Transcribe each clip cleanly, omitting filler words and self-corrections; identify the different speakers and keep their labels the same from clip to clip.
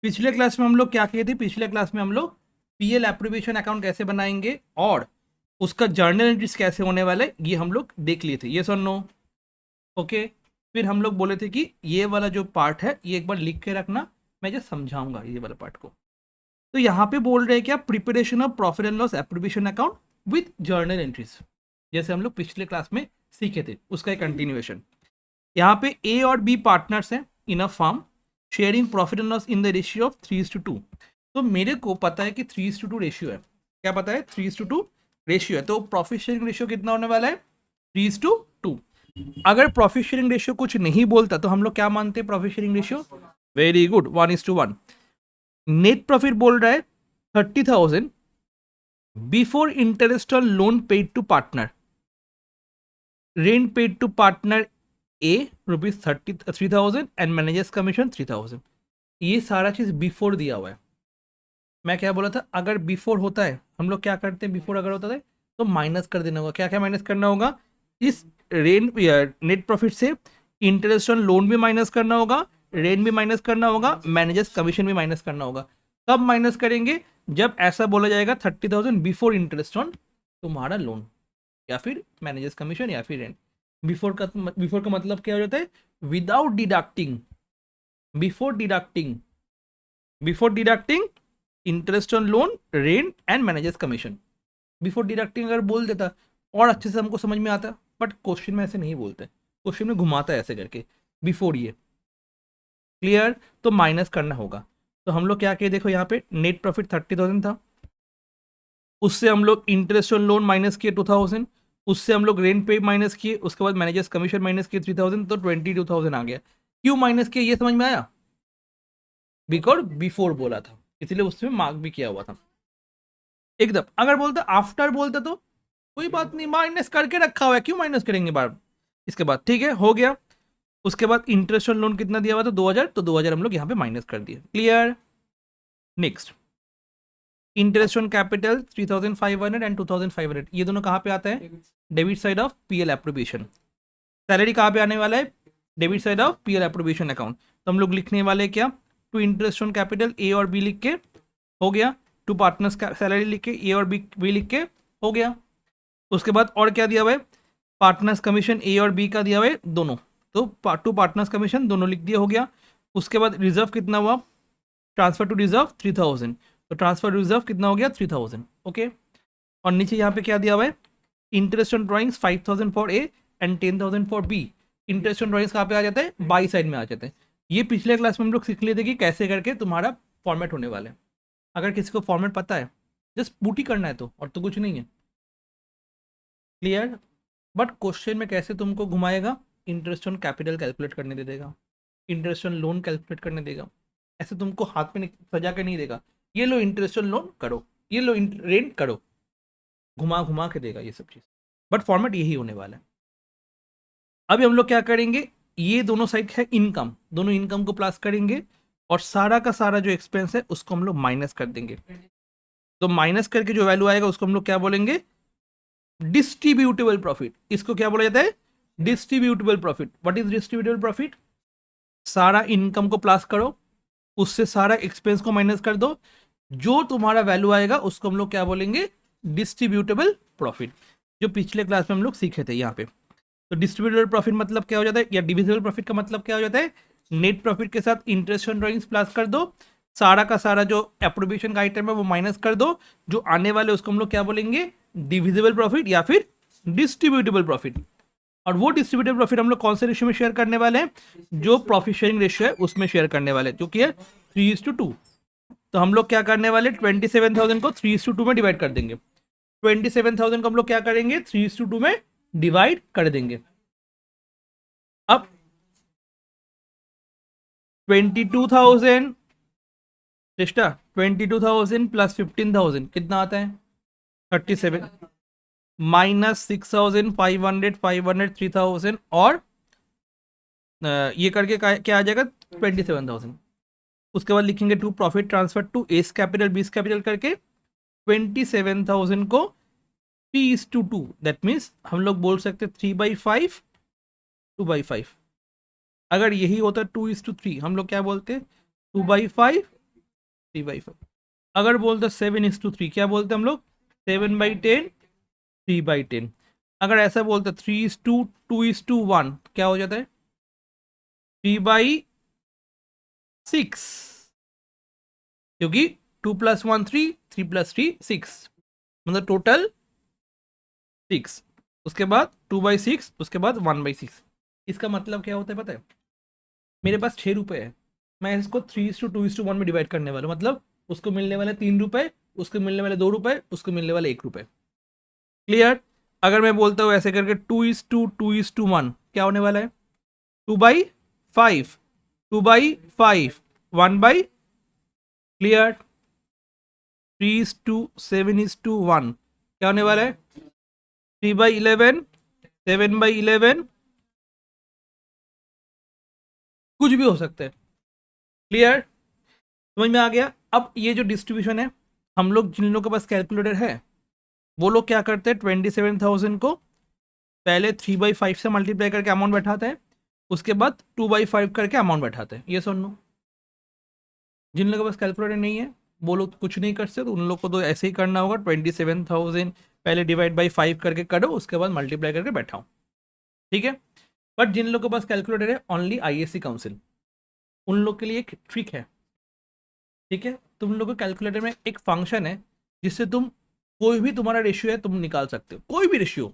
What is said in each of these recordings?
Speaker 1: पिछले क्लास में हम लोग क्या किए थे, पिछले क्लास में हम लोग पीएल एप्रोप्रिएशन अकाउंट कैसे बनाएंगे और उसका जर्नल एंट्रीज कैसे होने वाला है ये हम लोग देख लिए थे, ये और नो। ओके, फिर हम लोग बोले थे कि ये वाला जो पार्ट है ये एक बार लिख के रखना, मैं जस्ट समझाऊंगा ये वाला पार्ट को। तो यहाँ पे बोल रहे हैं क्या, preparation of profit and loss appropriation account with journal entries, जैसे हम लोग पिछले क्लास में सीखे थे उसका एक कंटिन्यूएशन। यहाँ पे ए और बी पार्टनर्स हैं in a firm, sharing profit and loss in the ratio of 3:2। तो मेरे को पता है कि 3:2 रेशियो है, क्या पता है 3:2 रेशियो है, तो प्रॉफिट शेयरिंग रेशियो कितना होने वाला है 3:2। अगर प्रॉफिट शेयरिंग रेशियो कुछ नहीं बोलता तो हम लोग क्या मानते हैं profit sharing ratio, very good 1:1। Net profit बोल रहा है 30,000 before interest on loan paid to partner, rent paid to partner A ₹33,000 and managers commission 3,000। ये सारा चीज बिफोर दिया हुआ है। मैं क्या बोला था, अगर बिफोर होता है हम लोग क्या करते हैं, बिफोर अगर होता है तो माइनस कर देना होगा। क्या क्या माइनस करना होगा, इस रेंट नेट प्रॉफिट से इंटरेस्ट ऑन लोन भी माइनस करना होगा, रेंट भी माइनस करना होगा, मैनेजर्स कमीशन भी माइनस करना होगा। कब माइनस करेंगे, जब ऐसा बोला जाएगा 30,000 बिफोर इंटरेस्ट ऑन तुम्हारा लोन या फिर मैनेजर्स कमीशन या फिर रेंट। बिफोर का मतलब क्या हो जाता है, without deducting, before deducting, before deducting interest on loan, rent and managers commission. Before deducting अगर बोल देता और अच्छे से हमको समझ में आता, बट क्वेश्चन में ऐसे नहीं बोलते, क्वेश्चन में घुमाता है ऐसे करके बिफोर ये। क्लियर, तो माइनस करना होगा। तो हम लोग क्या किए, देखो यहाँ पे नेट प्रॉफिट 30,000 था, उससे हम लोग इंटरेस्ट ऑन लोन माइनस किए 2,000, उससे हम लोग रेंट पे माइनस किए, उसके बाद मैनेजर्स कमीशन माइनस किए 3,000, तो 22,000 आ गया। क्यों माइनस किया ये समझ में आया, बिकॉज बिफोर बोला था इसलिए उसमें मार्क भी किया हुआ था एकदम। अगर बोलता आफ्टर बोलता तो कोई बात नहीं, माइनस करके रखा हुआ है, क्यों माइनस करेंगे बार। इसके बाद ठीक है, हो गया। उसके बाद इंटरेस्ट ऑन लोन कितना दिया हुआ था 2,000, तो 2,000 हम लोग यहाँ पे माइनस कर दिए। Clear, next interest on capital 3,500 and 2,500, ये दोनों कहाँ पे आता है, debit side of PL appropriation. Salary कहाँ पे आने वाला है, debit side of PL appropriation account. तो हम लोग लिखने वाले क्या, to interest on capital A और बी लिख के हो गया, टू पार्टनर्स का सैलरी लिख के ए और बी लिख के हो गया। उसके बाद और क्या दिया हुआ है, पार्टनर्स कमीशन ए और बी का दिया हुआ है दोनों, तो टू पार्टनर्स कमीशन दोनों लिख दिया, हो गया। उसके बाद रिजर्व कितना हुआ, ट्रांसफर टू रिजर्व 3,000, तो ट्रांसफर रिजर्व कितना हो गया 3,000। ओके, और नीचे यहाँ पे क्या दिया हुआ है, interest on drawings 5,000 for A and 10,000 for B. Interest on drawings कहाँ पे आ जाता है, बाई साइड में आ जाते हैं। ये पिछले क्लास में हम लोग सीख लिए थे कि कैसे करके तुम्हारा फॉर्मेट होने वाला है। अगर किसी को फॉर्मेट पता है जस्ट पुट ही करना है, तो और तो कुछ नहीं है। क्लियर, बट क्वेश्चन में कैसे तुमको घुमाएगा, इंटरेस्ट ऑन कैपिटल कैलकुलेट करने दे देगा, इंटरेस्ट ऑन लोन कैलकुलेट करने देगा, ऐसे तुमको हाथ में सजा के नहीं देगा, ये लो इंटरेस्ट ऑन लोन करो, ये लो रेंट करो, घुमा घुमा के देगा ये सब चीज़। बट फॉर्मेट यही होने वाला है। अभी हम लोग क्या करेंगे, ये दोनों साइड है इनकम, दोनों इनकम को प्लस करेंगे और सारा का सारा जो एक्सपेंस है उसको हम लोग माइनस कर देंगे। तो माइनस करके जो वैल्यू आएगा उसको हम लोग क्या बोलेंगे, डिस्ट्रीब्यूटेबल प्रॉफिट। इसको क्या बोला जाता है, distributable profit. What is distributable profit, सारा इनकम को प्लस करो, उससे सारा एक्सपेंस को माइनस कर दो, जो तुम्हारा वैल्यू आएगा उसको हम लोग क्या बोलेंगे, डिस्ट्रीब्यूटेबल प्रॉफिट, जो पिछले क्लास में हम लोग सीखे थे यहाँ पे। तो डिस्ट्रीब्यूटेबल प्रॉफिट मतलब क्या हो जाता है, या डिविजिबल प्रॉफिट का मतलब क्या हो जाता है, नेट प्रॉफिट के साथ इंटरेस्ट ऑन ड्राइंग्स प्लस कर दो, सारा का सारा जो एप्रोप्रिएशन का आइटम है वो माइनस कर दो, जो आने वाले उसको हम लोग क्या बोलेंगे, डिविजिबल प्रॉफिट या फिर डिस्ट्रीब्यूटेबल प्रॉफिट। और वो डिस्ट्रीब्यूटेबल प्रॉफिट हम लोग कौन से रेशियो में शेयर करने वाले हैं, जो प्रॉफिट शेयरिंग रेशियो है उसमें शेयर करने वाले हैं, जो कि है 3:2। तो हम लोग क्या करने वाले, 27,000 को 3:2 में डिवाइड कर देंगे। 27,000 को हम लोग क्या करेंगे, 3:2 में डिवाइड कर देंगे। अब 22,000 सिस्टर, 22,000 प्लस 15,000 कितना आता है 37, माइनस 6,500 500 3,000 और ये करके क्या आ जाएगा 27,000। उसके बाद लिखेंगे to profit transfer to A's capital B's capital करके 27,000 को P:2, दैट मीन्स हम लोग बोल सकते 3/5 2/5। अगर यही होता 2:3 हम लोग क्या बोलते 2/5 3/5। अगर बोलते 7:3, क्या बोलते हम लोग? 7/10, 3/10। अगर ऐसा बोलते 3:2, 2:1, क्या हो जाता है? 3/6, क्योंकि 2+1 3, 3+3 6, मतलब टोटल 6। उसके बाद 2/6, उसके बाद 1/6। इसका मतलब क्या होता है पता है? मेरे पास 6 रुपए है, मैं इसको 3:2:1 में डिवाइड करने वाला हूँ, मतलब उसको मिलने वाले 3 रुपए, उसको मिलने वाले 2 रुपए, उसको मिलने वाले 1 रुपए। क्लियर? अगर मैं बोलता हूँ ऐसे करके 2:2:1, क्या होने वाला है? 2/5, 2/5, 1/। क्लियर? 3:7:1, क्या होने वाला है? 3/11, 7/11, कुछ भी हो सकता है। क्लियर? समझ में आ गया? अब ये जो डिस्ट्रीब्यूशन है, हम लोग जिन लोगों के पास कैलकुलेटर है वो लोग क्या करते हैं, 27,000 को पहले 3/5 से मल्टीप्लाई करके अमाउंट बैठाते हैं, उसके बाद 2/5 करके अमाउंट बैठाते हैं। ये सुन लो, जिन लोगों के पास कैलकुलेटर नहीं है वो लोग कुछ नहीं कर सकते, तो उन लोग को तो ऐसे ही करना होगा, 27,000 पहले डिवाइड बाई 5 करके करो, उसके बाद मल्टीप्लाई करके बैठाओ। ठीक है? बट जिन लोगों के पास कैलकुलेटर है, ओनली आईएससी काउंसिल, उन लोग के लिए एक ट्रिक है। ठीक है? तुम लोग को कैलकुलेटर में एक फंक्शन है जिससे तुम कोई भी तुम्हारा रेशियो है तुम निकाल सकते हो, कोई भी रेशियो।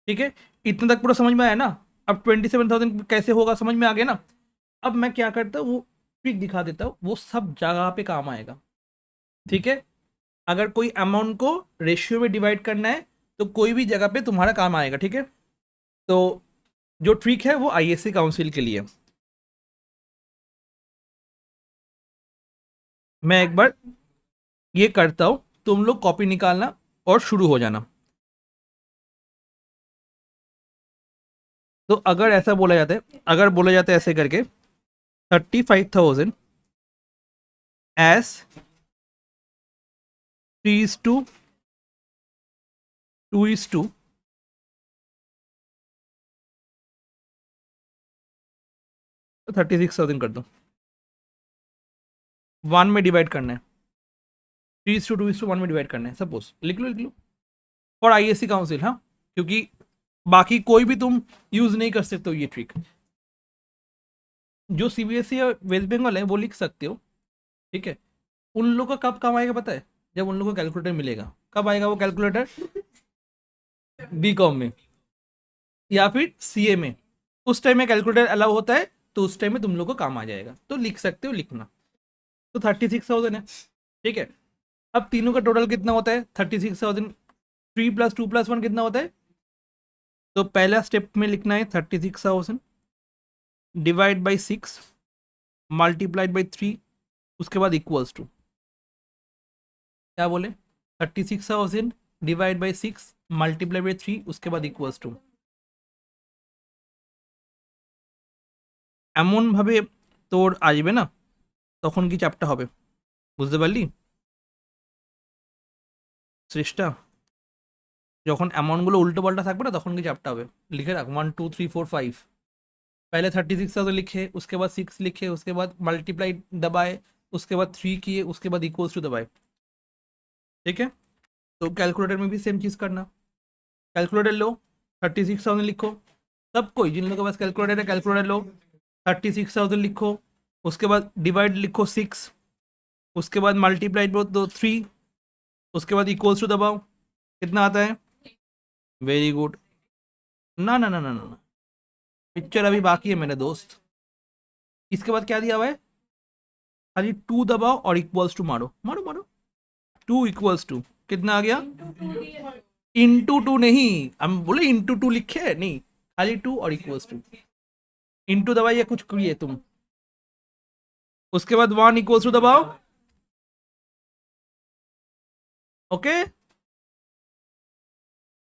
Speaker 1: ठीक है? इतना तक पूरा समझ में आया ना? अब 27,000 कैसे होगा समझ में आ गया ना? अब मैं क्या करता हूँ, वो ट्रिक दिखा देता हूँ, वो सब जगह पे काम आएगा। ठीक है? अगर कोई अमाउंट को रेशियो में डिवाइड करना है तो कोई भी जगह पे तुम्हारा काम आएगा। ठीक है? तो जो ट्रिक है वो आईएससी काउंसिल के लिए। मैं एक बार ये करता हूँ, तुम लोग कॉपी निकालना और शुरू हो जाना। तो अगर ऐसा बोला जाता है, अगर बोला जाता है ऐसे करके 35,000 एस 3:2 36,000 कर दो, 1 में डिवाइड करना है, 3:2 में डिवाइड करना है, सपोज लिख लो लिख लो। और आईएससी काउंसिल, हाँ, क्योंकि बाकी कोई भी तुम यूज नहीं कर सकते हो ये ट्रिक। जो सीबीएसई या वेस्ट बंगाल है वो लिख सकते हो। ठीक है? उन लोगों का कब काम आएगा पता है? जब उन लोगों को कैलकुलेटर मिलेगा। कब आएगा वो कैलकुलेटर? बीकॉम में या फिर सीए में, उस टाइम में कैलकुलेटर अलाउ होता है, तो उस टाइम में तुम लोग को काम आ जाएगा, तो लिख सकते हो, लिखना। तो 36,000 है। ठीक है? अब तीनों का टोटल कितना होता है? 36,000। 3+2+1 कितना होता है? तो पहला स्टेप में लिखना है 36,000 डिवाइड बाई 6 मल्टीप्लाइड बाई 3, उसके बाद इक्वल्स टू, क्या बोले? 36,000 ডিভাইড বাই 6 মাল্টিপ্লাই বাই 3, उसके बाद ইকুয়ালস টু। এমন ভাবে তোর আসবে না, তখন কি চাপটা হবে, বুঝতে পারলি চেষ্টা? যখন অ্যামাউন্টগুলো উল্টো পাল্টা থাকবে না তখন কি চাপটা হবে। लिखे रख 1 2 3 4 5, पहले 36,000 लिखे, उसके बाद 6 लिखे, उसके बाद मल्टीप्लाई दबाए, उसके बाद 3 किए, उसके बाद इक्वल्स टू दबाए। ठीक है? तो कैलकुलेटर में भी सेम चीज़ करना। कैलकुलेटर लो, 36,000 लिखो, सब कोई जिन लोगों के पास कैलकुलेटर है कैलकुलेटर लो, 36,000 लिखो, उसके बाद डिवाइड लिखो 6, उसके बाद मल्टीप्लाइड दो 3, उसके बाद इक्वल्स टू दबाओ, कितना आता है? Very good. ना ना ना ना ना, पिक्चर अभी बाकी है मेरे दोस्त। इसके बाद क्या दिया हुआ है? खाली 2 दबाओ और इक्वल्स टू मारो मारो मारो। 2 इक्वल्स टू कितना आ गया? इंटू 2 नहीं, हम बोले इंटू 2 लिखे नहीं, खाली 2 और इक्वल्स टू। इंटू दबाइए, कुछ करिए तुम, उसके बाद 1 इक्वल्स टू दबाओ। ओके?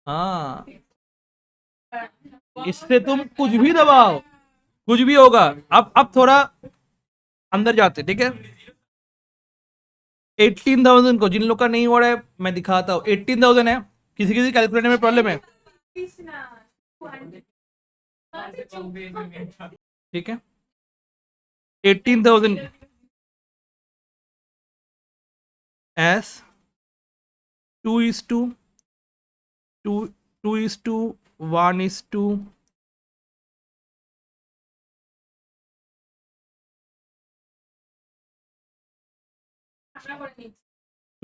Speaker 1: हाँ, इससे तुम कुछ भी दबाओ, कुछ भी होगा। अब थोड़ा अंदर जाते, ठीक है? 18,000 को जिन लोग का नहीं हो रहा है मैं दिखाता हूँ, 18,000 है, किसी किसी कैलकुलेटर में प्रॉब्लम है। ठीक है? 18,000 एस 2:1:2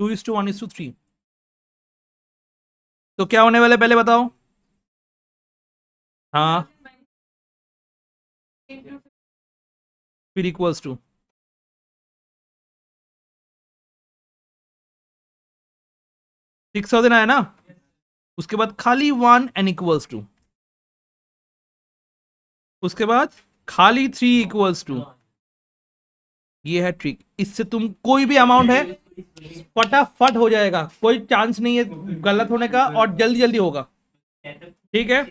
Speaker 1: 2:1:3। तो क्या होने वाला है पहले बताओ। हाँ, फिर इक्वल्स टू 6,000 आया ना। उसके बाद खाली 1 एन इक्वल्स टू, उसके बाद खाली 3 इक्वल्स टू। ये है ट्रिक, इससे तुम कोई भी अमाउंट है फटाफट हो जाएगा, कोई चांस नहीं है गलत होने का, और जल्दी जल्दी होगा। ठीक है,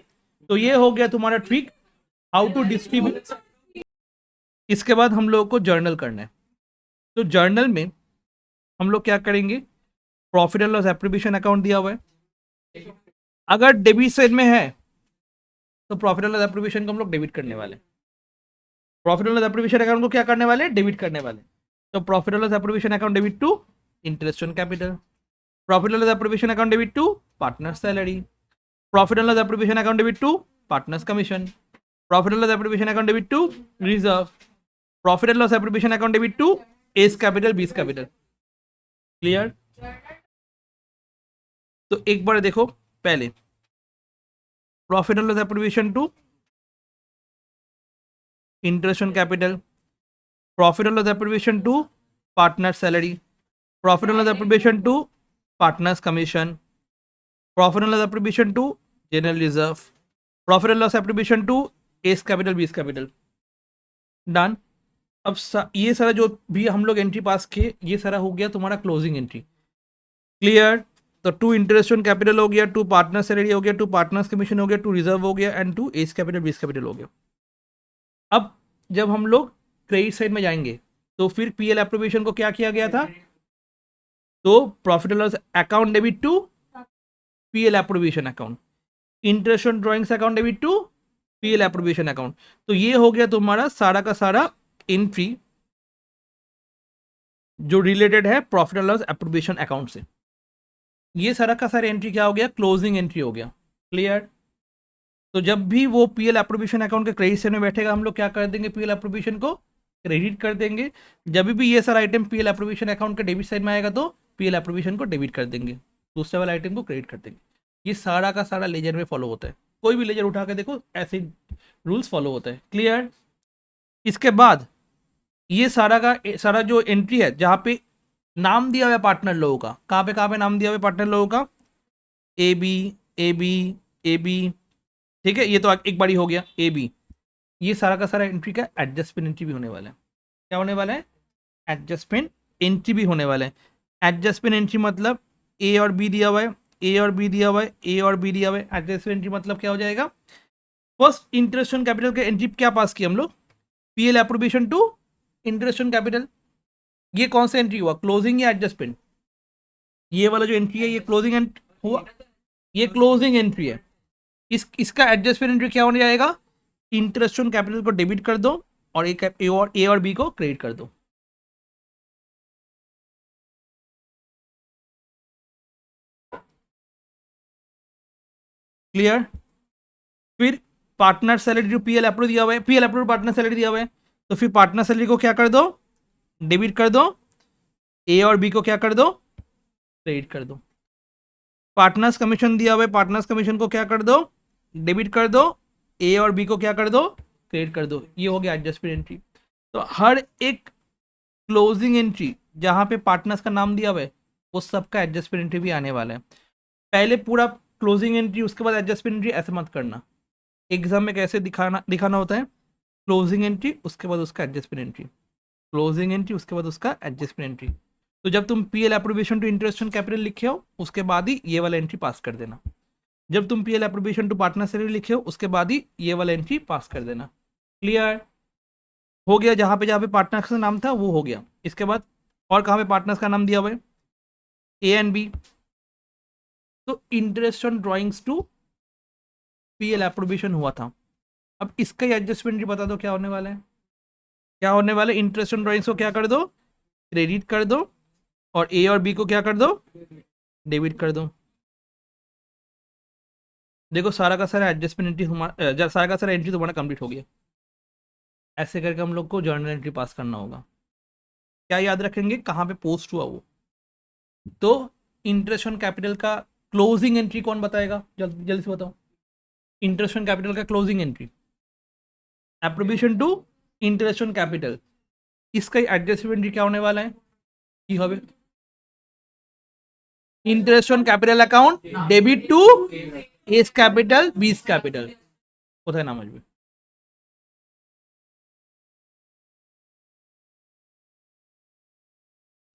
Speaker 1: तो ये हो गया तुम्हारा ट्रिक, हाउ टू डिस्ट्रीब्यूट। इसके बाद हम लोग को जर्नल करना है। तो जर्नल में हम लोग क्या करेंगे, profit and loss appropriation account दिया हुआ है, अगर डेबिट साइड में है तो प्रॉफिट एंड लॉस एप्रीबिएशन को हम लोग डेबिट करने वाले, profit and loss appropriation account को क्या करने वाले, डेबिट करने वाले। तो profit and loss appropriation account debit to interest on capital, profit and loss appropriation account debit to partner salary, profit and loss appropriation account debit to partners commission, profit and loss appropriation account debit to reserve, profit and loss appropriation account debit to A's capital B's capital. Clear. तो एक बार देखो, पहले profit and loss appropriation to interest on capital, profit and loss appropriation to partner salary, profit and loss appropriation to partners commission, profit and loss appropriation to general reserve, profit and loss appropriation to A's capital B's capital. Done. अब ये सारा जो भी हम लोग entry पास किए, ये सारा हो गया तुम्हारा क्लोजिंग एंट्री। क्लियर। तो टू इंटरेस्ट ऑन कैपिटल हो गया, टू पार्टनर सैलरी हो गया, टू पार्टनर्स कमीशन हो गया, टू रिजर्व हो गया, and to A's capital B's capital हो गया। अब जब हम लोग क्रेडिट साइड में जाएंगे तो फिर पीएल एप्रोप्रिएशन को क्या किया गया था, तो profit and loss account debit to PL appropriation account, interest on drawings account debit to PL appropriation account. तो ये हो गया तुम्हारा सारा का सारा एंट्री जो रिलेटेड है profit and loss appropriation account से। ये सारा का सारा एंट्री क्या हो गया, क्लोजिंग एंट्री हो गया। क्लियर। तो जब भी वो पीएल एप्रोप्रिएशन अकाउंट के क्रेडिट साइड में बैठेगा, हम लोग क्या कर देंगे, पीएल एप्रोप्रिएशन को क्रेडिट कर देंगे। जब भी ये सारा आइटम पीएल एप्रोप्रिएशन अकाउंट के डेबिट साइड में आएगा तो पीएल एप्रोप्रिएशन को डेबिट कर देंगे, दूसरे वाला आइटम को क्रेडिट कर देंगे। ये सारा का सारा लेजर में फॉलो होता है, कोई भी लेजर उठा के देखो ऐसे रूल्स फॉलो होता है। क्लियर। इसके बाद ये सारा का सारा जो एंट्री है जहाँ पे नाम दिया हुआ है पार्टनर लोगों का, कहाँ पे नाम दिया हुआ है पार्टनर लोगों का, A B A B A B. ठीक है, ये तो एक बारी हो गया ए बी। ये सारा का सारा एंट्री का एडजस्टमेंट एंट्री भी होने वाला है। क्या होने वाला है, एडजस्टमेंट एंट्री भी होने वाला है। एडजस्टमेंट एंट्री मतलब ए और बी दिया हुआ है, ए और बी दिया हुआ है, ए और बी दिया हुआ है। एडजस्टमेंट एंट्री मतलब क्या हो जाएगा, फर्स्ट इंटरेस्ट ऑन कैपिटल के एंट्री क्या पास किया हम लोग, PL appropriation to interest on capital. ये कौन सा एंट्री हुआ, क्लोजिंग या एडजस्टमेंट, ये वाला जो एंट्री है ये क्लोजिंग हुआ, ये क्लोजिंग एंट्री है। इसका एडजस्टमेंट एंट्री क्या होने जाएगा, इंटरेस्ट ऑन कैपिटल को डेबिट कर दो और ए और बी को क्रेडिट कर दो। क्लियर। फिर पार्टनर सैलरी जो पीएल अप्रूव दिया हुआ है, पीएल अप्रूव पार्टनर सैलरी दिया हुआ है, तो फिर पार्टनर सैलरी को क्या कर दो, डेबिट कर दो, ए और बी को क्या कर दो, क्रेडिट कर दो। पार्टनर्स कमीशन दिया हुआ है, पार्टनर्स कमीशन को क्या कर दो, डेबिट कर दो, ए और बी को क्या कर दो, क्रेडिट कर दो। ये हो गया एडजस्टमेंट एंट्री। तो हर एक क्लोजिंग एंट्री जहां पे पार्टनर्स का नाम दिया हुआ है उस सबका एडजस्टमेंट एंट्री भी आने वाला है। पहले पूरा क्लोजिंग एंट्री उसके बाद एडजस्टमेंट एंट्री, ऐसे मत करना। एग्जाम में कैसे दिखाना होता है, क्लोजिंग एंट्री उसके बाद उसका एडजस्टमेंट एंट्री, क्लोजिंग एंट्री उसके बाद उसका एडजस्टमेंट एंट्री। तो जब तुम PL appropriation to interest on capital लिखे हो उसके बाद ही ये वाला एंट्री पास कर देना। जब तुम PL appropriation to partner salary लिखे हो उसके बाद ही ये वाला एंट्री पास कर देना। क्लियर हो गया, जहां पे पार्टनर्स का नाम था वो हो गया। इसके बाद और कहाँ पे पार्टनर्स का नाम दिया हुआ है, ए एंड बी, तो interest on drawings to PL appropriation हुआ था। अब इसका ही एडजस्टमेंट बता दो क्या होने वाला है, क्या होने वाला है, इंटरेस्ट ऑन ड्रॉइंग्स को क्या कर दो, क्रेडिट कर दो, और ए और बी को क्या कर दो, डेबिट कर दो। देखो सारा का सारा एडजस्टमेंट एंट्री हमारा, सारा का सारा एंट्री तुम्हारा कंप्लीट हो गया। ऐसे करके हम लोग को जर्नल एंट्री पास करना होगा। क्या याद रखेंगे, कहाँ पे पोस्ट हुआ वो। तो इंटरेस्ट ऑन कैपिटल का क्लोजिंग एंट्री कौन बताएगा, जल्दी जल्दी से बताओ। इंटरेस्ट ऑन कैपिटल का closing entry, appropriation to interest on capital, इसका एडजस्टमेंट एंट्री क्या होने वाला है, কি হবে, interest on capital account debit to A's capital B's capital, কোথায় নাম আসবে।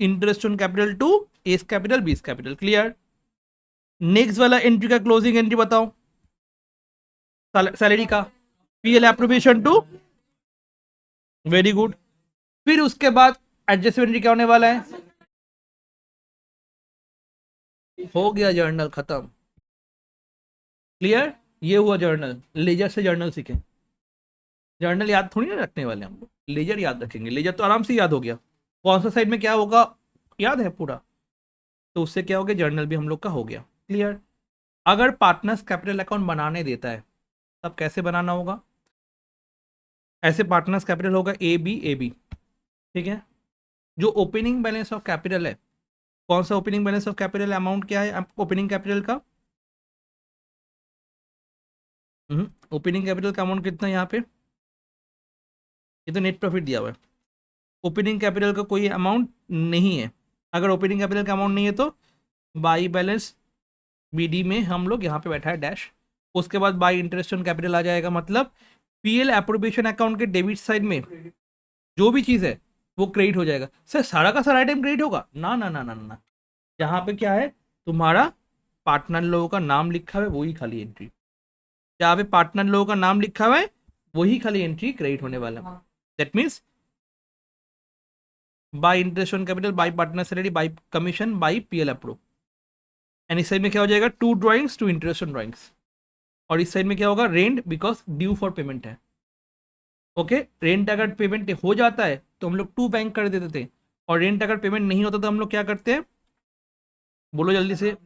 Speaker 1: Interest on capital to A's capital B's capital, clear. Next वाला एंट्री का क्लोजिंग एंट्री बताओ, सैलरी का PL appropriation to, very good. फिर उसके बाद एडजस्टमेंट एंट्री क्या होने वाला है, हो गया जर्नल खत्म, क्लियर। ये हुआ जर्नल, लेजर से जर्नल सीखे। जर्नल याद थोड़ी ना रखने वाले हम लोग, लेजर याद रखेंगे। लेजर तो आराम से याद हो गया, कौन सा साइड में क्या होगा याद है पूरा, तो उससे क्या हो गया, जर्नल भी हम लोग का हो गया, क्लियर। अगर पार्टनर्स कैपिटल अकाउंट बनाने देता है तब कैसे बनाना होगा, ऐसे पार्टनर्स कैपिटल होगा ए बी, ठीक है। जो ओपनिंग बैलेंस ऑफ कैपिटल है, कौन सा opening balance of capital amount क्या है ओपनिंग कैपिटल का, ओपनिंग कैपिटल का अमाउंट कितना है यहाँ पे, ये तो नेट प्रॉफिट दिया हुआ है। ओपनिंग कैपिटल का कोई अमाउंट नहीं है। अगर ओपनिंग कैपिटल का अमाउंट नहीं है तो बाई बैलेंस बीडी में हम लोग यहाँ पे बैठा है डैश, उसके बाद बाई इंटरेस्ट ऑन कैपिटल आ जाएगा। मतलब पीएल एप्रोप्रिएशन अकाउंट के डेबिट साइड में जो भी चीज़ है वो क्रेडिट हो जाएगा। सर सारा का सारा आइटम क्रेडिट होगा, ना ना ना ना ना, यहाँ पे क्या है, तुम्हारा पार्टनर लोगों का नाम लिखा हुआ है वही खाली एंट्री, जहाँ पे पार्टनर लोगों का नाम लिखा हुआ है वही खाली एंट्री क्रेडिट होने वाला है। That means by interest on capital, by partner salary, by commission, by PL approve. And इस साइड में क्या हो जाएगा, to drawings to interest on drawings. और इस साइड में क्या होगा, rent because due for payment है। ओके, रेंट अगर पेमेंट हो जाता है तो हम लोग टू बैंक कर देते थे, और रेंट अगर पेमेंट नहीं होता तो हम लोग क्या करते हैं, बोलो जल्दी से।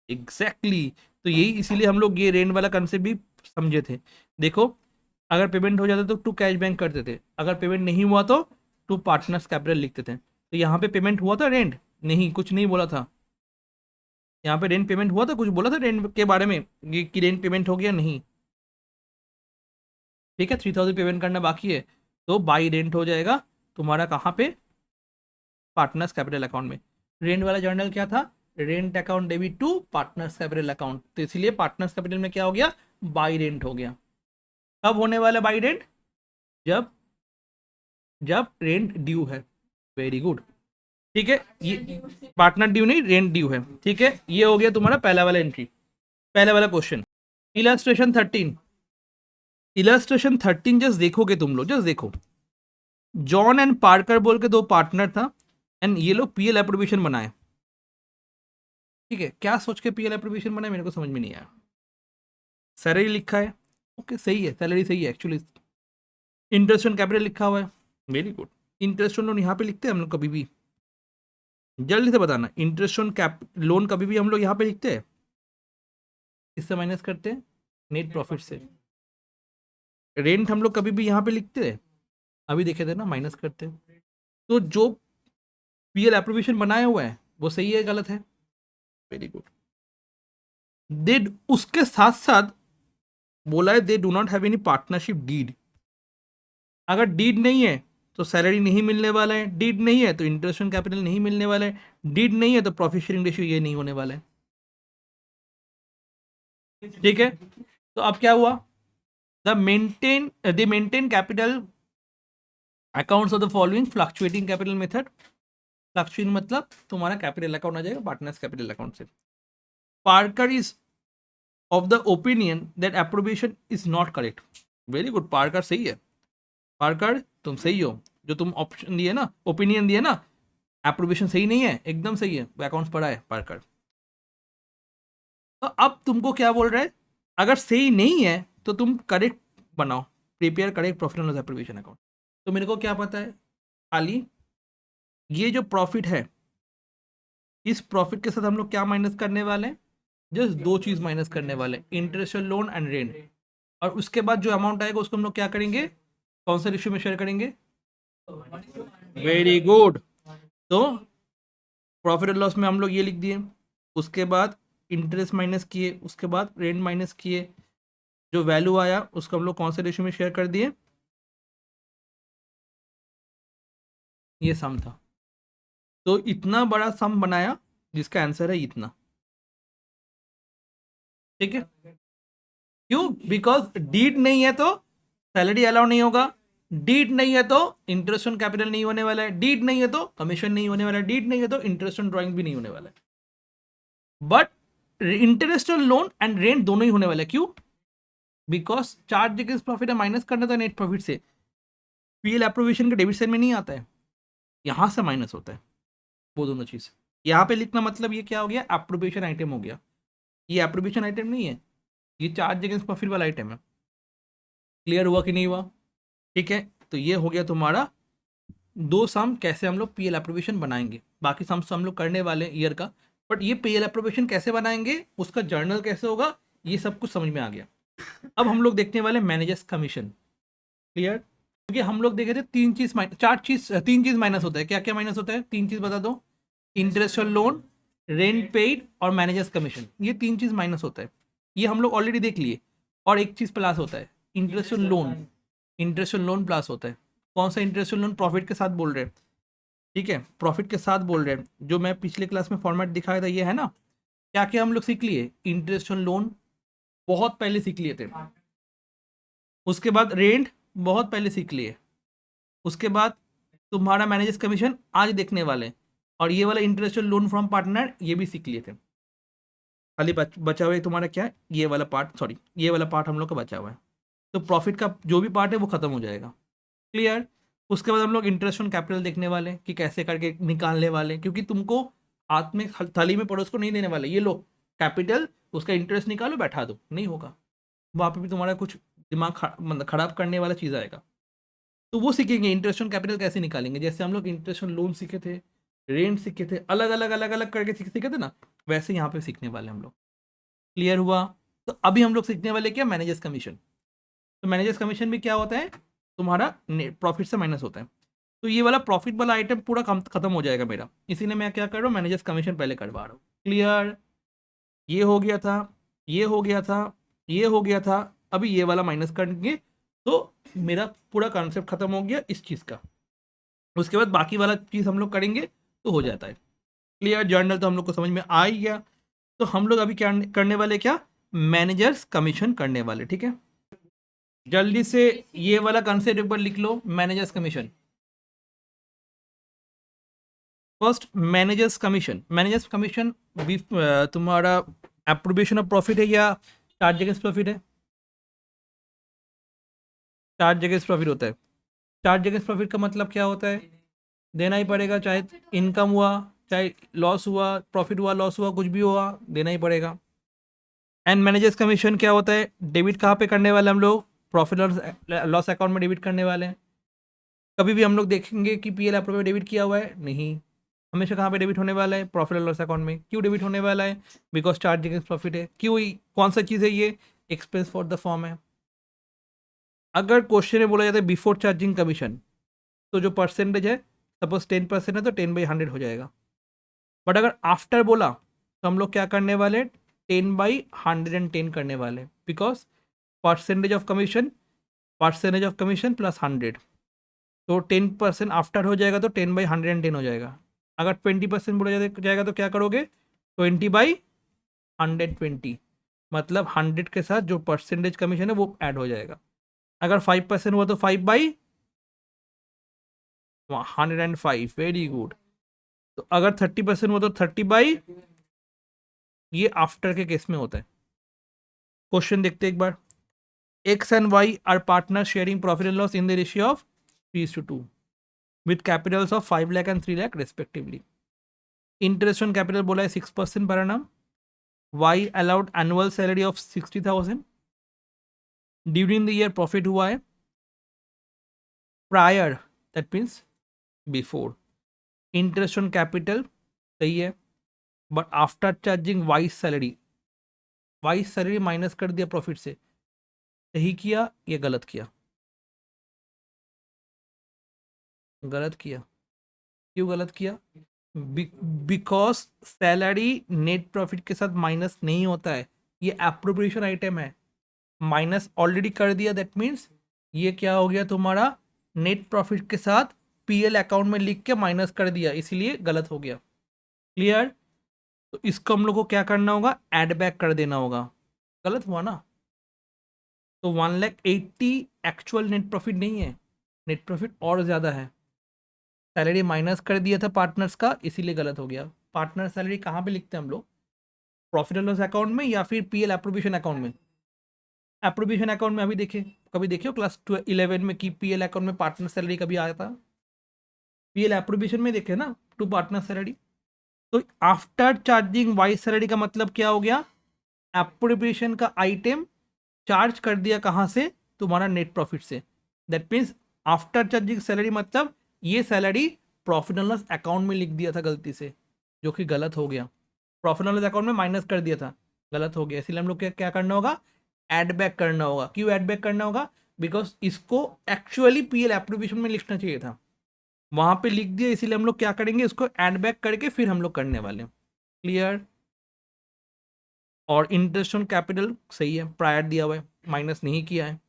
Speaker 1: एग्जैक्टली तो यही इसीलिए हम लोग ये रेंट वाला कंसेप्ट भी समझे थे। देखो अगर पेमेंट हो जाता तो टू कैश बैंक करते थे, अगर पेमेंट नहीं हुआ तो टू पार्टनर्स कैपिटल लिखते थे। तो यहाँ पे पेमेंट हुआ था रेंट, नहीं कुछ नहीं बोला था। यहाँ पे रेंट पेमेंट हुआ था, कुछ बोला था रेंट के बारे में कि रेंट पेमेंट हो गया, नहीं। ठीक है, 3000 पेमेंट करना बाकी है तो बाई रेंट हो जाएगा तुम्हारा कहाँ पे, पार्टनर्स कैपिटल अकाउंट में। रेंट वाला जर्नल क्या था, rent account debit to partners capital account, तो इसीलिए पार्टनर्स कैपिटल में क्या हो गया, बाई रेंट हो गया। कब होने वाला बाई रेंट, जब जब रेंट ड्यू है, वेरी गुड। ठीक है, ये पार्टनर ड्यू नहीं, रेंट ड्यू है। ठीक है, ये हो गया तुम्हारा पहला वाला एंट्री, पहला वाला क्वेश्चन। इलस्ट्रेशन 13, इलस्ट्रेशन 13 जस्ट देखोगे तुम लोग, जस्ट देखो। जॉन एंड पार्कर बोल के दो पार्टनर था, एंड ये लोग पीएल एप्रोप्रिएशन बनाए। ठीक है, क्या सोच के पीएल एप्रोप्रिएशन बनाए मेरे को समझ में नहीं आया। सैलरी लिखा है, ओके सही है, सैलरी सही है एक्चुअली। इंटरेस्ट ऑन कैपिटल लिखा हुआ है, very good. Interest on loan यहाँ पे लिखते हैं हम लोग कभी भी, जल्दी से बताना, इंटरेस्ट ऑन कैप लोन कभी भी हम लोग यहाँ पे लिखते हैं, इससे माइनस करते हैं नेट प्रॉफिट से। रेंट हम लोग कभी भी यहाँ पे लिखते हैं, अभी देखे थे ना, माइनस करते हैं। तो जो पीएल एप्रोप्रिएशन बनाया हुआ है वो सही है गलत है, वेरी गुड। दे उसके साथ साथ बोला है they do not have any partnership deed. अगर डीड नहीं है तो सैलरी नहीं मिलने वाला है, डीड नहीं है तो इंटरेस्ट ऑन कैपिटल नहीं मिलने वाला है, डीड नहीं है तो प्रॉफिट शेयरिंग रेशियो ये नहीं होने वाला है। ठीक है, तो अब क्या हुआ, दे maintain capital accounts of the following fluctuating capital method. Fluctuating मतलब तुम्हारा कैपिटल अकाउंट आ जाएगा पार्टनर्स कैपिटल अकाउंट से। Parker is of the opinion that appropriation is not correct, very good, Parker सही है। पार्कर तुम सही हो, जो तुम ऑप्शन दिए ना, ओपिनियन दिए ना, एप्रोप्रिएशन सही नहीं है, एकदम सही है, अकाउंट्स पढ़ा है पार्कर। तो अब तुमको क्या बोल रहा है, अगर सही नहीं है तो तुम करेक्ट बनाओ, prepare correct profit and loss appropriation account. तो मेरे को क्या पता है, खाली ये जो प्रॉफिट है इस प्रॉफिट के साथ हम लोग क्या माइनस करने वाले हैं, जस्ट दो चीज माइनस करने वाले हैं, इंटरेस्ट लोन एंड रेंट। और उसके बाद जो अमाउंट आएगा उसको हम लोग क्या करेंगे, कौन सा रेशियो में शेयर करेंगे, वेरी गुड। तो प्रॉफिट एंड लॉस में हम लोग ये लिख दिए, उसके बाद इंटरेस्ट माइनस किए, उसके बाद रेंट माइनस किए, जो वैल्यू आया उसको हम लोग कौन से रेशियो में शेयर कर दिए, ये सम था। तो इतना बड़ा सम बनाया जिसका आंसर है इतना, ठीक है। क्यों, बिकॉज डीड नहीं है तो सैलरी अलाउ नहीं होगा, डीड नहीं है तो इंटरेस्ट ऑन कैपिटल नहीं होने वाला है, डीड नहीं है तो कमीशन नहीं होने वाला है, डीड नहीं है तो इंटरेस्ट ऑन ड्राइंग भी नहीं होने वाला है। But interest on loan and rent दोनों ही होने वाले हैं। क्यों, बिकॉज चार्ज अगेंस्ट प्रॉफिट है माइनस करना था नेट प्रॉफिट से, पीएल अप्रोवेशन के डेबिट साइड में नहीं आता है, यहां से माइनस होता है वो दोनों चीज। यहाँ पे लिखना मतलब ये क्या हो गया, अप्रोवेशन आइटम हो गया, ये अप्रोवेशन आइटम नहीं है, ये चार्ज अगेंस्ट प्रॉफिट वाला आइटम है। क्लियर हुआ कि नहीं हुआ, ठीक है। तो ये हो गया तुम्हारा दो सम कैसे हम लोग पीएल अप्रोवेशन बनाएंगे, बाकी सम्स तो हम लोग करने वाले हैं ईयर का, बट ये पीएल अप्रोवेशन कैसे बनाएंगे, उसका जर्नल कैसे होगा, ये सब कुछ समझ में आ गया। अब हम लोग देखने वाले मैनेजर्स कमीशन। क्लियर, क्योंकि हम लोग देखे थे तीन चीज चार चीज तीन चीज माइनस होता है, क्या क्या माइनस होता है, तीन चीज बता दो, interest on loan, rent paid और मैनेजर्स कमीशन, ये तीन चीज माइनस होता है, ये हम लोग ऑलरेडी देख लिए। और एक चीज प्लस होता है, interest on loan, interest on loan plus होता है। कौन सा इंटरेस्ट ऑन लोन, प्रॉफिट के साथ बोल रहे हैं, ठीक है, प्रॉफिट के साथ बोल रहे हैं, जो मैं पिछले क्लास में फॉर्मेट दिखाया था ये है ना। क्या क्या हम लोग सीख लिए, इंटरेस्ट ऑन लोन बहुत पहले सीख लिए थे, उसके बाद रेंट बहुत पहले सीख लिए, उसके बाद तुम्हारा मैनेजर्स कमीशन आज देखने वाले हैं, और ये वाला interest on loan from partner ये भी सीख लिए थे। खाली बचा हुआ है तुम्हारा क्या है, ये वाला पार्ट, सॉरी ये वाला पार्ट हम लोग का बचा हुआ है। तो प्रॉफिट का जो भी पार्ट है वो खत्म हो जाएगा। क्लियर, उसके बाद हम लोग इंटरेस्ट ऑन कैपिटल देखने वाले हैं कि कैसे करके निकालने वाले हैं, क्योंकि तुमको हाथ में थाली में पड़ोस को नहीं देने वाले, ये लो कैपिटल, उसका इंटरेस्ट निकालो बैठा दो, नहीं होगा, वहाँ पे भी तुम्हारा कुछ दिमाग मतलब खराब करने वाला चीज़ आएगा। तो वो सीखेंगे इंटरेस्ट ऑन कैपिटल कैसे निकालेंगे, जैसे हम लोग इंटरेस्ट ऑन लोन सीखे थे, रेंट सीखे थे, अलग अलग अलग अलग करके सीखे थे ना, वैसे यहाँ पे सीखने वाले हम लोग। क्लियर हुआ। तो अभी हम लोग सीखने वाले क्या, मैनेजर्स कमीशन। तो मैनेजर्स कमीशन भी क्या होता है, तुम्हारा प्रॉफिट से माइनस होता है। तो ये वाला प्रॉफिट वाला आइटम पूरा खत्म हो जाएगा मेरा, इसीलिए मैं क्या कर रहा हूँ, मैनेजर्स कमीशन पहले करवा रहा हूँ। क्लियर, ये हो गया था, ये हो गया था, ये हो गया था, अभी ये वाला माइनस करेंगे तो मेरा पूरा कॉन्सेप्ट खत्म हो गया इस चीज़ का। उसके बाद बाकी वाला चीज़ हम लोग करेंगे तो हो जाता है। क्लियर, जर्नल तो हम लोग को समझ में आ ही गया। तो हम लोग अभी क्या करने वाले, क्या मैनेजर्स कमीशन करने वाले, ठीक है। जल्दी से ये वाला कंसेप्ट एक बार लिख लो, manager's commission. First manager's commission, manager's commission तुम्हारा एप्रोबेशन ऑफ प्रॉफिट है या चार्ज अगेंस्ट प्रॉफिट है, चार्ज अगेंस्ट प्रॉफिट होता है। चार्ज अगेंस्ट प्रॉफिट का मतलब क्या होता है, देना ही पड़ेगा, चाहे इनकम हुआ चाहे लॉस हुआ, प्रॉफिट हुआ लॉस हुआ कुछ भी हुआ देना ही पड़ेगा। एंड मैनेजर्स कमीशन क्या होता है, डेबिट कहाँ पे करने वाले हम लोग, प्रॉफिट और लॉस अकाउंट में डेबिट करने वाले हैं। कभी भी हम लोग देखेंगे कि पीएल अप्रूव में डेबिट किया हुआ है, नहीं, हमेशा कहाँ पे डेबिट होने वाला है, प्रॉफिट और लॉस अकाउंट में। क्यों डेबिट होने वाला है, बिकॉज चार्ज अगेंस्ट प्रॉफिट है। क्यों, कौन सा चीज़ है ये, एक्सपेंस फॉर द फॉर्म है। अगर क्वेश्चन में बोला जाता है बिफोर चार्जिंग कमीशन, तो जो परसेंटेज है सपोज 10% है तो 10/100 हो जाएगा। बट अगर आफ्टर बोला तो हम लोग क्या करने वाले, 10/110 करने वाले, because percentage of commission plus 100, तो 10% आफ्टर हो जाएगा तो 10/110 हो जाएगा। अगर 20% बोला जाएगा तो क्या करोगे, 20/120, मतलब 100 के साथ जो परसेंटेज कमीशन है वो ऐड हो जाएगा। अगर 5% हुआ तो 5/105, वेरी गुड। तो अगर 30% हुआ तो 30, ये आफ्टर के केस में होता है। क्वेश्चन देखते एक बार, X and Y are partner sharing profit and loss in the ratio of 3:2 with capitals of 5 lakh and 3 lakh respectively. Interest on capital बोला है 6% per annum, Y allowed annual salary of 60,000, during the year profit हुआ है, prior that means before. Interest on capital सही है, but after charging Y's salary minus कर दिया profit से, सही किया या गलत किया? गलत किया। क्यों गलत किया? बिकॉज सैलरी नेट प्रॉफिट के साथ माइनस नहीं होता है, ये एप्रोप्रिएशन आइटम है, माइनस ऑलरेडी कर दिया, दैट मीन्स ये क्या हो गया तुम्हारा, नेट प्रॉफिट के साथ पीएल अकाउंट में लिख के माइनस कर दिया, इसीलिए गलत हो गया। क्लियर? तो इसको हम लोग को क्या करना होगा, एड बैक कर देना होगा। गलत हुआ ना? तो 1,80,000 एक्चुअल नेट प्रॉफिट नहीं है, नेट प्रॉफिट और ज़्यादा है, सैलरी माइनस कर दिया था पार्टनर्स का, इसीलिए गलत हो गया। पार्टनर सैलरी कहाँ पे लिखते हैं हम लोग, प्रॉफिट एंड लॉस अकाउंट में या फिर पीएल एप्रोप्रिएशन अकाउंट में? एप्रोप्रिएशन अकाउंट में अभी देखे, कभी देखियो क्लास 11 में कि पीएल अकाउंट में पार्टनर सैलरी कभी आया था? पीएल एप्रोप्रिएशन में देखे ना, टू पार्टनर सैलरी। तो आफ्टर चार्जिंग वाइस सैलरी का मतलब क्या हो गया, एप्रोप्रिएशन का आइटम चार्ज कर दिया कहाँ से, तुम्हारा नेट प्रॉफिट से। That means after charging salary मतलब ये salary profit and loss account में लिख दिया था गलती से, जो कि गलत हो गया। प्रॉफिट एंड लॉस अकाउंट में माइनस कर दिया था, गलत हो गया। इसलिए हम लोग क्या क्या करना होगा, एड बैक करना होगा। क्यों एड बैक करना होगा? बिकॉज इसको एक्चुअली पीएल एप्रोप्रिएशन में लिखना चाहिए था, वहां पे लिख दिया, इसीलिए हम लोग क्या करेंगे, इसको एड बैक करके फिर हम लोग करने वाले हैं। क्लियर? और इंटरेस्ट ऑन कैपिटल सही है, प्रायर दिया हुआ है, माइनस नहीं किया है,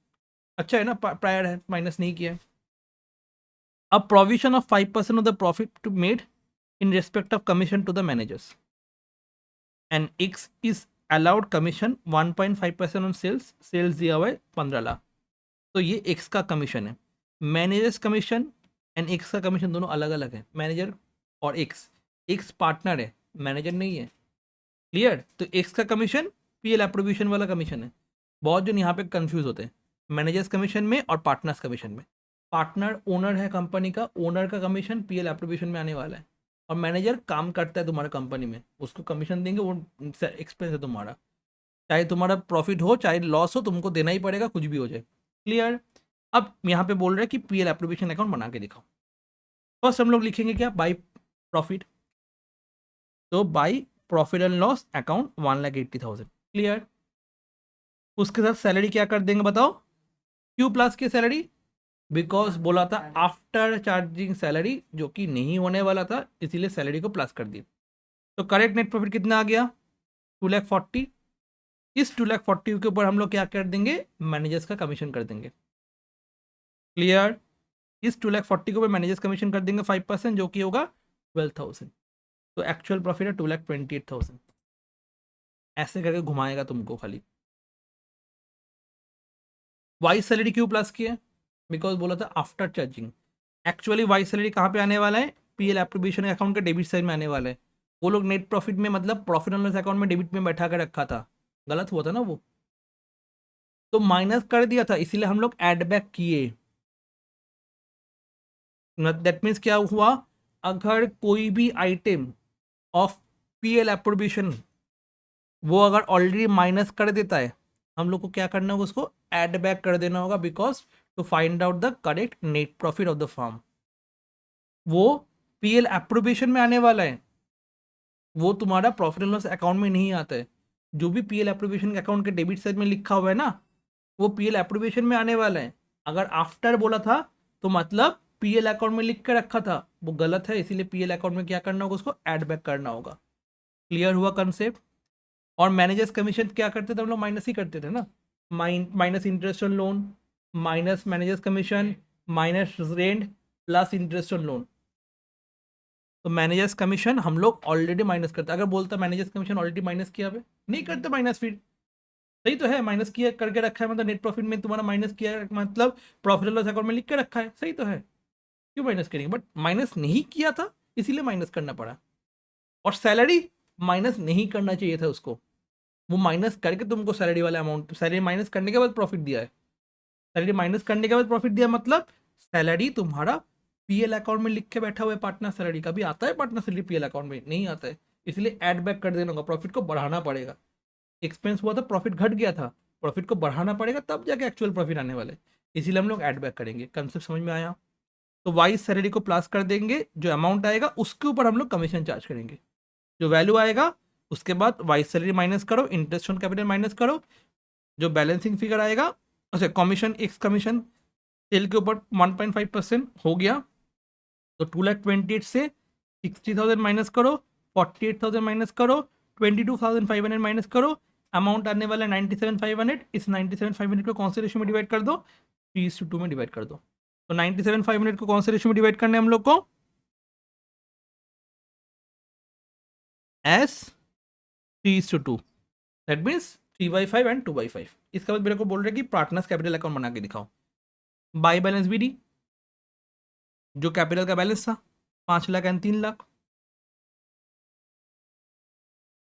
Speaker 1: अच्छा है ना, प्रायर है, माइनस नहीं किया है। अब provision of 5% of the profit to made in respect of commission to the managers and X is allowed commission 1.5% on sales, sales दिया हुआ है 15 लाख, तो ये एक्स का कमीशन है। मैनेजर्स कमीशन एंड एक्स का कमीशन दोनों अलग अलग है, मैनेजर और एक्स, एक्स पार्टनर है, मैनेजर नहीं है। क्लियर? तो एक्स का कमीशन पीएल एप्रोविएशन वाला कमीशन है। बहुत जन यहाँ पे कंफ्यूज होते हैं मैनेजर्स कमीशन में और पार्टनर्स कमीशन में। पार्टनर ओनर है कंपनी का, ओनर का कमीशन पीएल एप्रोविएशन में आने वाला है, और मैनेजर काम करता है तुम्हारा कंपनी में, उसको कमीशन देंगे, वो एक्सपेंस है तुम्हारा, चाहे तुम्हारा प्रॉफिट हो चाहे लॉस हो, तुमको देना ही पड़ेगा, कुछ भी हो जाए। क्लियर? अब यहाँ पे बोल रहे हैं कि पीएल एप्रोविएशन अकाउंट बना के दिखाओ। फर्स्ट हम लोग लिखेंगे क्या, बाई प्रॉफिट, तो by profit and loss account 1,80,000। Clear? उसके साथ सैलरी क्या कर देंगे बताओ, क्यू प्लस की सैलरी, बिकॉज बोला था आफ्टर चार्जिंग सैलरी, जो कि नहीं होने वाला था, इसीलिए सैलरी को प्लस कर दिया। तो करेक्ट नेट प्रॉफिट कितना आ गया, 2,40,000। इस 2,40,000 के ऊपर हम लोग क्या कर देंगे, मैनेजर्स का कमीशन कर देंगे। क्लियर? इस 2,40,000 के ऊपर मैनेजर्स कमीशन कर देंगे 5%, जो कि होगा 12,000। तो एक्चुअल प्रॉफिट है 2,28,000। ऐसे करके घुमाएगा तुमको खाली। वाइस सैलरी क्यों प्लस की है, बिकॉज बोला था after charging, actually vice salary कहाँ पे आने वाला है, पीएल एप्रोप्रिएशन अकाउंट के डेबिट साइड में आने वाला है। वो लोग नेट प्रॉफिट में मतलब प्रॉफिट एंड लॉस अकाउंट में डेबिट में बैठा कर रखा था, गलत हुआ था ना वो, तो माइनस कर दिया था, इसीलिए हम लोग एड बैक किए। दैट मीन्स क्या हुआ, अगर कोई भी आइटम ऑफ पीएल एप्रोप्रिएशन वो अगर ऑलरेडी माइनस कर देता है, हम लोग को क्या करना होगा, उसको एड बैक कर देना होगा, because to find out the correct net profit of the firm. वो पीएल एप्रोप्रिएशन में आने वाला है, वो तुम्हारा प्रॉफिट एंड लॉस अकाउंट में नहीं आता है। जो भी पीएल एप्रोप्रिएशन अकाउंट के डेबिट साइड में लिखा हुआ है ना, वो पीएल एप्रोप्रिएशन में आने वाला है। अगर आफ्टर बोला था तो मतलब पीएल अकाउंट में लिख के रखा था, वो गलत है, इसीलिए पीएल अकाउंट में क्या करना होगा, उसको एड बैक करना होगा। क्लियर हुआ कंसेप्ट? और मैनेजर्स कमीशन क्या करते थे हम लोग, माइनस ही करते थे ना, minus interest on loan, minus managers commission, minus rent, plus interest on loan. तो मैनेजर्स कमीशन हम लोग ऑलरेडी माइनस करते, अगर बोलता मैनेजर्स कमीशन ऑलरेडी माइनस किया है, नहीं करते माइनस, फिर सही तो है, माइनस किया करके रखा है, मतलब नेट प्रॉफिट में तुम्हारा माइनस किया है, मतलब प्रॉफिट एंड लॉस अकाउंट में लिख के रखा है, सही तो है, क्यों माइनस करेंगे, बट माइनस नहीं किया था इसीलिए माइनस करना पड़ा। और सैलरी माइनस नहीं करना चाहिए था उसको, वो माइनस करके तुमको सैलरी वाला अमाउंट, सैलरी माइनस करने के बाद प्रॉफिट दिया है, सैलरी माइनस करने के बाद प्रॉफिट दिया, मतलब सैलरी तुम्हारा पीएल अकाउंट में लिख के बैठा हुआ है, पार्टनर सैलरी कभी आता है, पार्टनर सैलरी पीएल अकाउंट में नहीं आता है, इसलिए एड बैक कर देना होगा, प्रॉफिट को बढ़ाना पड़ेगा। एक्सपेंस हुआ था, प्रॉफिट घट गया था, प्रॉफिट को बढ़ाना पड़ेगा, तब जाके एक्चुअल प्रॉफिट आने वाले, इसीलिए हम लोग एड बैक करेंगे। कंसेप्ट समझ में आया? तो वाइस सैलरी को प्लस कर देंगे, जो अमाउंट आएगा उसके ऊपर हम लोग कमीशन चार्ज करेंगे, जो वैल्यू आएगा उसके बाद वाइस सैलरी माइनस करो, इंटरेस्ट ऑन कैपिटल माइनस करो, जो बैलेंसिंग फिगर आएगा, अच्छा कमीशन एक्स कमीशन सेल के ऊपर 1.5% हो गया, तो 2,28,000 से 60,000 माइनस करो, 48,000 माइनस करो, 22,500 माइनस करो, अमाउंट आने वाला है 97,500। इस 97,500 को कौन से रेशियो में डिवाइड कर दो, 3:2 में डिवाइड कर दो। तो 97,500 को कौन से रेशियो में डिवाइड करना है हम लोग को, एस 3:2, दैट मीन्स 3/5 एंड 2/5। इसके बाद मेरे को बोल रहे कि पार्टनर्स कैपिटल अकाउंट बना के दिखाओ। बाई बैलेंस बी डी, जो कैपिटल का बैलेंस था 5 लाख एंड 3 लाख,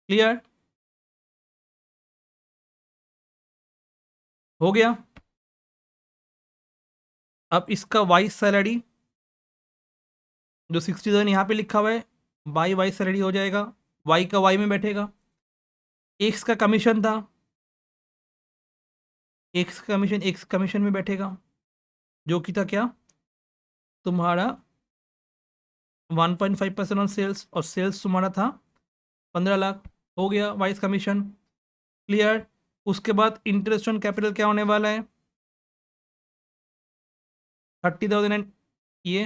Speaker 1: क्लियर हो गया। अब इसका वाइस सैलरी जो 60,000 यहाँ पे लिखा हुआ है, बाई वाई सैलरी हो जाएगा, वाई का वाई में बैठेगा। एक्स का कमीशन था, एक्स कमीशन में बैठेगा, जो कि था क्या तुम्हारा 1.5% ऑन सेल्स, और सेल्स तुम्हारा था 15 लाख, हो गया वाइस कमीशन, क्लियर। उसके बाद इंटरेस्ट ऑन कैपिटल क्या होने वाला है, 30,000 एंड ये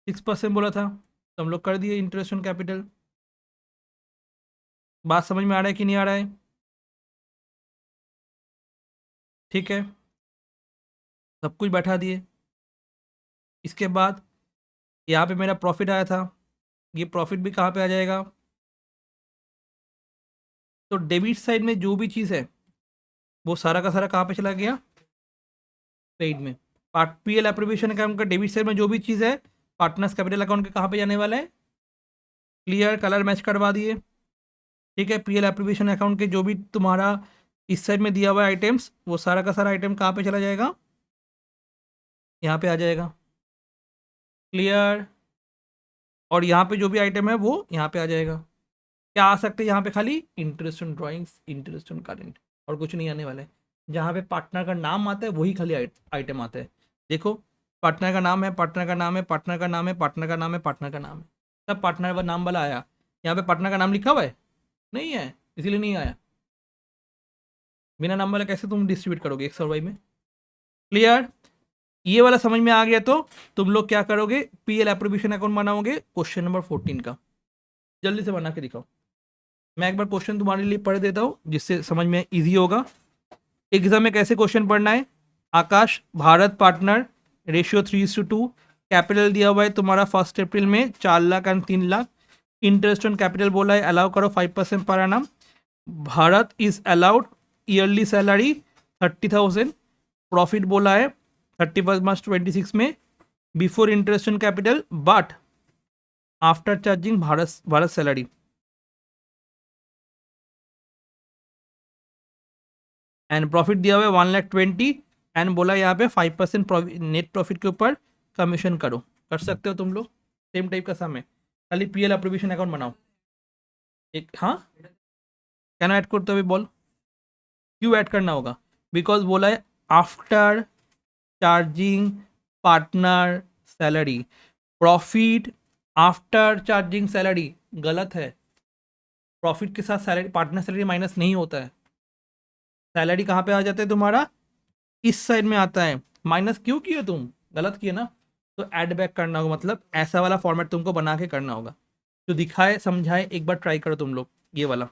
Speaker 1: 6% बोला था, तो हम लोग कर दिए इंटरेस्ट ऑन कैपिटल। बात समझ में आ रहा है कि नहीं आ रहा है, ठीक है, सब कुछ बैठा दिए। इसके बाद यहाँ पे मेरा प्रॉफिट आया था, ये प्रॉफिट भी कहाँ पे आ जाएगा, तो डेबिट साइड में जो भी चीज़ है वो सारा का सारा कहाँ पे चला गया, पेड में। Part P L appropriation account का डेबिट साइड में जो भी चीज़ है पार्टनर्स कैपिटल अकाउंट के कहाँ पे जाने वाला है, क्लियर, कलर मैच करवा दिए, ठीक है। पी एल एप्रोप्रिएशन अकाउंट के जो भी तुम्हारा इस साइड में दिया हुआ आइटम्स, वो सारा का सारा आइटम कहाँ पे चला जाएगा, यहाँ पे आ जाएगा, क्लियर। और यहाँ पे जो भी आइटम है वो यहाँ पे आ जाएगा। क्या आ सकते हैं यहाँ पे, खाली interest on drawings, interest on current, और कुछ नहीं आने वाला है। जहाँ पे पार्टनर का नाम आता है वही खाली आइटम आता है। देखो पार्टनर का नाम है, पार्टनर का नाम है, पार्टनर का नाम है, पार्टनर का नाम है, पार्टनर का नाम है, तब पार्टनर का नाम वाला आया। यहाँ पे पार्टनर का नाम लिखा हुआ है नहीं है, इसीलिए नहीं आया। बिना नाम वाला कैसे तुम डिस्ट्रीब्यूट करोगे एक्स और वाई में, क्लियर। ये वाला समझ में आ गया तो तुम लोग क्या करोगे, पीएल एप्रोप्रिएशन अकाउंट बनाओगे क्वेश्चन नंबर 14 का। जल्दी से बना के दिखाओ। मैं एक बार क्वेश्चन तुम्हारे लिए पढ़ देता हूँ जिससे समझ में इजी होगा। एग्जाम में कैसे क्वेश्चन पढ़ना है, आकाश भारत पार्टनर रेशियो 3:2, कैपिटल दिया हुआ है तुम्हारा 1 अप्रैल में 4 lakh and 3 lakh, interest on capital बोला है अलाउ करो 5% per annum, Bharat is allowed yearly salary 30,000, profit बोला है 31 मार्च 26 में before interest on capital but after charging Bharat salary, and profit दिया हुआ है 1,20,000 एंड बोला यहाँ पे 5% नेट प्रॉफिट के ऊपर कमीशन करो। कर सकते हो तुम लोग, सेम टाइप का सम है, खाली पीएल एप्रोप्रिएशन अकाउंट बनाओ एक। हाँ क्या ना ऐड करते हो बोल, क्यों ऐड करना होगा, बिकॉज बोला है after charging partner salary, profit after charging salary गलत है। प्रॉफिट के साथ सैलरी पार्टनर सैलरी माइनस नहीं होता है। सैलरी कहाँ पे आ जाता है तुम्हारा, इस साइड में आता है। माइनस क्यों किए तुम, गलत किए ना, तो ऐड बैक करना होगा, मतलब ऐसा वाला फॉर्मेट तुमको बना के करना होगा। जो दिखाए समझाए एक बार ट्राई करो तुम लोग ये वाला।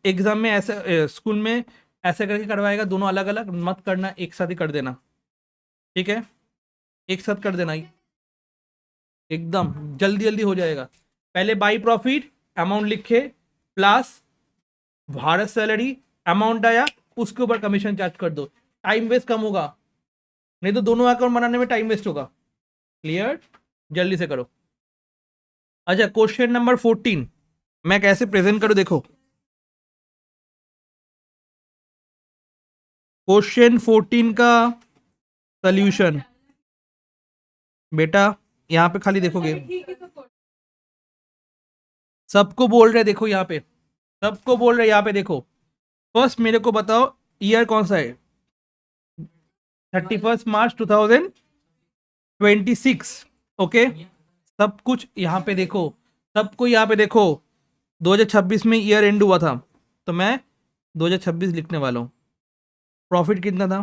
Speaker 1: एग्जाम में ऐसे स्कूल में ऐसे करके करवाएगा, दोनों अलग अलग मत करना, एक साथ ही कर देना, ठीक है, एक साथ कर देना, एकदम जल्दी जल्दी हो जाएगा। पहले बाई प्रॉफिट अमाउंट लिखे प्लस भारत सैलरी अमाउंट आया, उसके ऊपर कमीशन चार्ज कर दो, टाइम वेस्ट कम होगा, नहीं तो दोनों अकाउंट बनाने में टाइम वेस्ट होगा। क्लियर, जल्दी से करो। अच्छा क्वेश्चन नंबर 14 मैं कैसे प्रेजेंट करूं, देखो क्वेश्चन 14 का सॉल्यूशन बेटा यहाँ पे खाली देखोगे, सबको बोल रहे देखो यहाँ पे, सबको बोल रहे यहाँ पे देखो। फर्स्ट मेरे को बताओ ईयर कौन सा है, 31 मार्च 2026, ओके। सब कुछ यहाँ पे देखो, सबको यहाँ पे देखो 2026 में ईयर एंड हुआ था, तो मैं 2026 लिखने वाला हूँ। प्रॉफिट कितना था?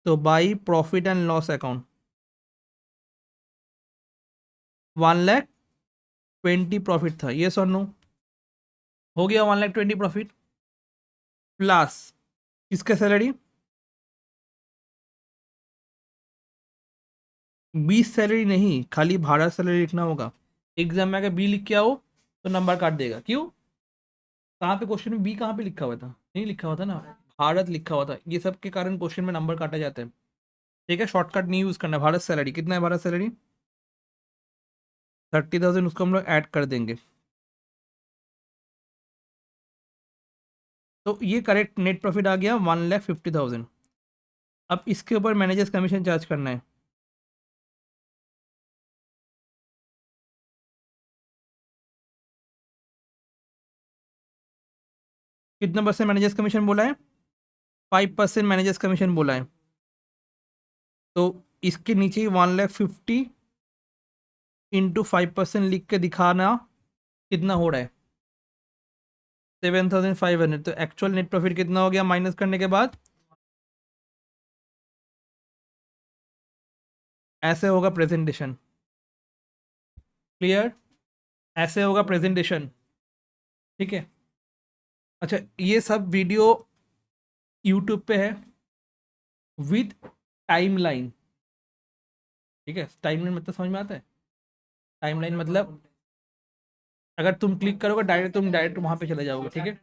Speaker 1: तो by profit and loss account 1,20,000 profit था, ये और नो? हो गया 1,20,000 प्रॉफिट प्लस किसका सैलरी? 20 सैलरी नहीं, खाली भारत सैलरी लिखना होगा। एग्जाम में अगर बी लिख के आओ तो नंबर काट देगा। क्यों? कहाँ पे क्वेश्चन में बी कहाँ पे लिखा हुआ था? नहीं लिखा हुआ था ना, भारत लिखा हुआ था। ये सब के कारण क्वेश्चन में नंबर काटा जाता है। ठीक है, शॉर्टकट नहीं यूज करना। भारत सैलरी कितना है? भारत सैलरी 30,000, उसको हम लोग ऐड कर देंगे। तो ये करेक्ट नेट प्रॉफिट आ गया 1,50,000। अब इसके ऊपर मैनेजर्स कमीशन चार्ज करना है। कितना परसेंट मैनेजर्स कमीशन बोला है? 5% मैनेजर्स कमीशन बोला है। तो इसके नीचे 1,50,000 इंटू 5% लिख के दिखाना कितना हो रहा है। 7,500। तो एक्चुअल नेट प्रॉफिट कितना हो गया माइनस करने के बाद? ऐसे होगा प्रेजेंटेशन। क्लियर? ऐसे होगा प्रेजेंटेशन। ठीक है। अच्छा, ये सब वीडियो यूट्यूब पे है विद टाइमलाइन। ठीक है, टाइमलाइन मतलब समझ में आता है? टाइमलाइन मतलब अगर तुम क्लिक करोगे डायरेक्ट, तुम डायरेक्ट वहां पे चले जाओगे। ठीक है,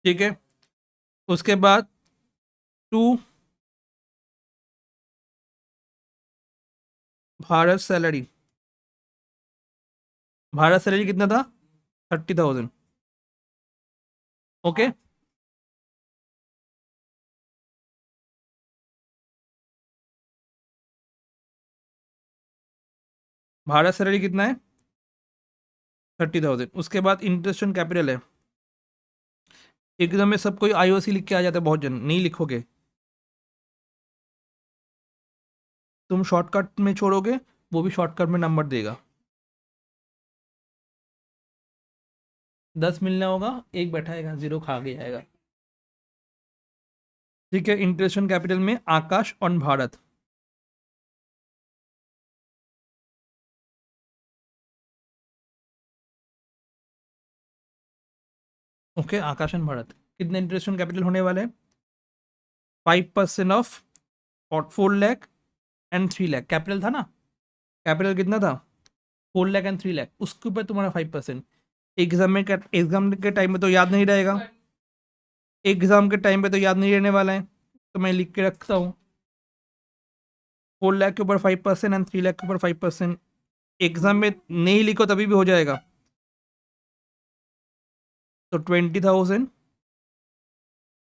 Speaker 1: ठीक है। उसके बाद to Bharat salary. Bharat salary कितना था? 30,000। ओके। भारत सैलरी कितना है? 30,000। उसके बाद इंटरेस्ट ऑन कैपिटल है। एकदम में सब कोई आईओसी लिख के आ जाता है, बहुत जन नहीं लिखोगे। तुम शॉर्टकट में छोड़ोगे, वो भी शॉर्टकट में नंबर देगा। 10 मिलना होगा, एक बैठाएगा, जीरो खा के जाएगा। ठीक है, इंटरेस्ट ऑन कैपिटल में आकाश और Bharat. Okay, Akash and Bharat कितने इंटरेस्ट ऑन कैपिटल होने वाले हैं? 5% of 4 lakh and 3 lakh capital था ना। कैपिटल कितना था? 4 लाख एंड 3 लाख, उसके ऊपर तुम्हारा 5%। एग्जाम के टाइम में तो याद नहीं रहेगा। एग्जाम के टाइम पे तो याद नहीं रहने वाला है, तो मैं लिख के रखता हूँ। 4 लाख के ऊपर 5% एंड 3 लाख के ऊपर 5%। एग्जाम में नहीं लिखो तभी भी हो जाएगा। तो 20,000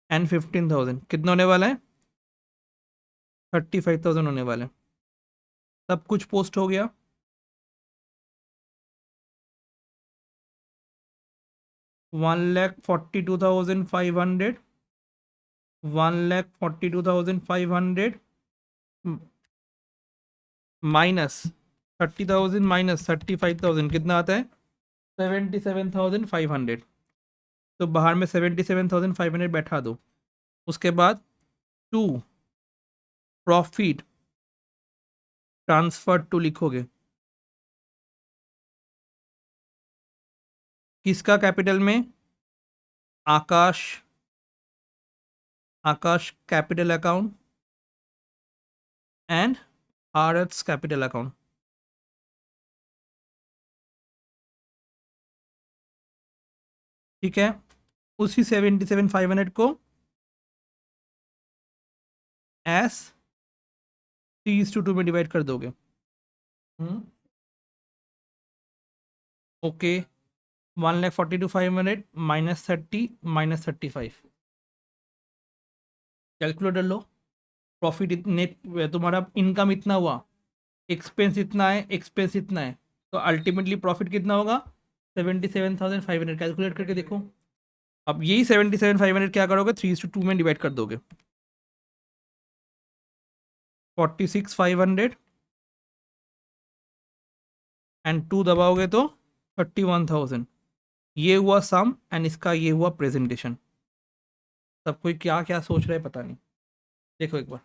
Speaker 1: एंड 15,000 कितना होने वाला है? 35,000 होने वाला है। सब कुछ पोस्ट हो गया। 1,42,500, 1,42,500 माइनस 30,000 माइनस 35,000 कितना आता है? 77,500। तो बाहर में 77,500 बैठा दो। उसके बाद टू प्रॉफिट ट्रांसफर टू लिखोगे। किसका कैपिटल में? Akash, Akash capital account and RS capital account. ठीक है, उसी 77,500 को एस 3:2 में डिवाइड कर दोगे। Okay, 1,42,500 minus 30 minus 35। कैलकुलेटर लो। प्रॉफिट इतने, तुम्हारा इनकम इतना हुआ, एक्सपेंस इतना है, एक्सपेंस इतना है, तो अल्टीमेटली प्रॉफिट कितना होगा? 77,500। कैलकुलेट करके देखो। अब यही 77,500 क्या करोगे? 3:2 में डिवाइड कर दोगे। 46,500 एंड 2 दबाओगे तो 31,000। ये हुआ सम एंड इसका ये हुआ प्रेजेंटेशन। सब कोई क्या क्या सोच रहा है पता नहीं, देखो एक बार।